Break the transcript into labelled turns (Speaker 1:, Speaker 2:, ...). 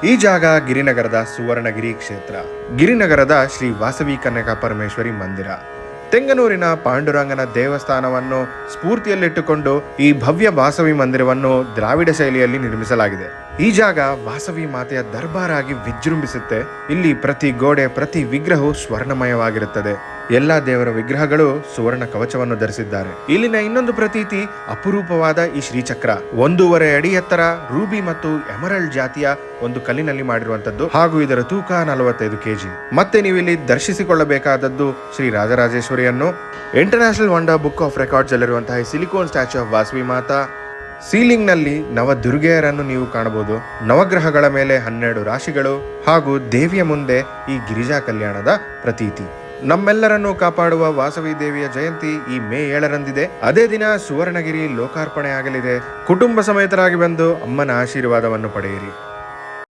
Speaker 1: ಈ ಜಾಗ ಗಿರಿನಗರದ ಸುವರ್ಣಗಿರಿ ಕ್ಷೇತ್ರ. ಗಿರಿನಗರದ ಶ್ರೀ ವಾಸವಿ ಕನ್ಯಕಾ ಪರಮೇಶ್ವರಿ ಮಂದಿರ. ತೆಂಗನೂರಿನ ಪಾಂಡುರಂಗನ ದೇವಸ್ಥಾನವನ್ನು ಸ್ಫೂರ್ತಿಯಲ್ಲಿಟ್ಟುಕೊಂಡು ಈ ಭವ್ಯ ವಾಸವಿ ಮಂದಿರವನ್ನು ದ್ರಾವಿಡ ಶೈಲಿಯಲ್ಲಿ ನಿರ್ಮಿಸಲಾಗಿದೆ. ಈ ಜಾಗ ವಾಸವಿ ಮಾತೆಯ ದರ್ಬಾರಾಗಿ ವಿಜೃಂಭಿಸುತ್ತೆ. ಇಲ್ಲಿ ಪ್ರತಿ ಗೋಡೆ, ಪ್ರತಿ ವಿಗ್ರಹವು ಸ್ವರ್ಣಮಯವಾಗಿರುತ್ತದೆ. ಎಲ್ಲಾ ದೇವರ ವಿಗ್ರಹಗಳು ಸುವರ್ಣ ಕವಚವನ್ನು ಧರಿಸಿದ್ದಾರೆ. ಇಲ್ಲಿನ ಇನ್ನೊಂದು ಪ್ರತೀತಿ ಅಪರೂಪವಾದ ಈ ಶ್ರೀಚಕ್ರ. 1.5 ಅಡಿ ಎತ್ತರ, ರೂಬಿ ಮತ್ತು ಎಮರಲ್ಡ್ ಜಾತಿಯ ಒಂದು ಕಲ್ಲಿನಲ್ಲಿ ಮಾಡಿರುವಂತದ್ದು ಹಾಗೂ ಇದರ ತೂಕ 45 kg. ಮತ್ತೆ ನೀವು ಇಲ್ಲಿ ದರ್ಶಿಸಿಕೊಳ್ಳಬೇಕಾದದ್ದು ಶ್ರೀ ರಾಜರಾಜೇಶ್ವರಿಯನ್ನು. International wonder book of records ಅಲ್ಲಿರುವಂತಹ silicon statue of Vasavi Mata. Ceiling ನಲ್ಲಿ ನವದುರ್ಗೆಯರನ್ನು ನೀವು ಕಾಣಬಹುದು. ನವಗ್ರಹಗಳ ಮೇಲೆ 12 ರಾಶಿಗಳು ಹಾಗೂ ದೇವಿಯ ಮುಂದೆ ಈ ಗಿರಿಜಾ ಕಲ್ಯಾಣದ ಪ್ರತೀತಿ. ನಮ್ಮೆಲ್ಲರನ್ನು ಕಾಪಾಡುವ ವಾಸವಿ ದೇವಿಯ ಜಯಂತಿ ಈ ಮೇ 7ರಂದಿದೆ. ಅದೇ ದಿನ ಸುವರ್ಣಗಿರಿ ಲೋಕಾರ್ಪಣೆ ಆಗಲಿದೆ. ಕುಟುಂಬ ಸಮೇತರಾಗಿ ಬಂದು ಅಮ್ಮನ ಆಶೀರ್ವಾದವನ್ನು ಪಡೆಯಿರಿ.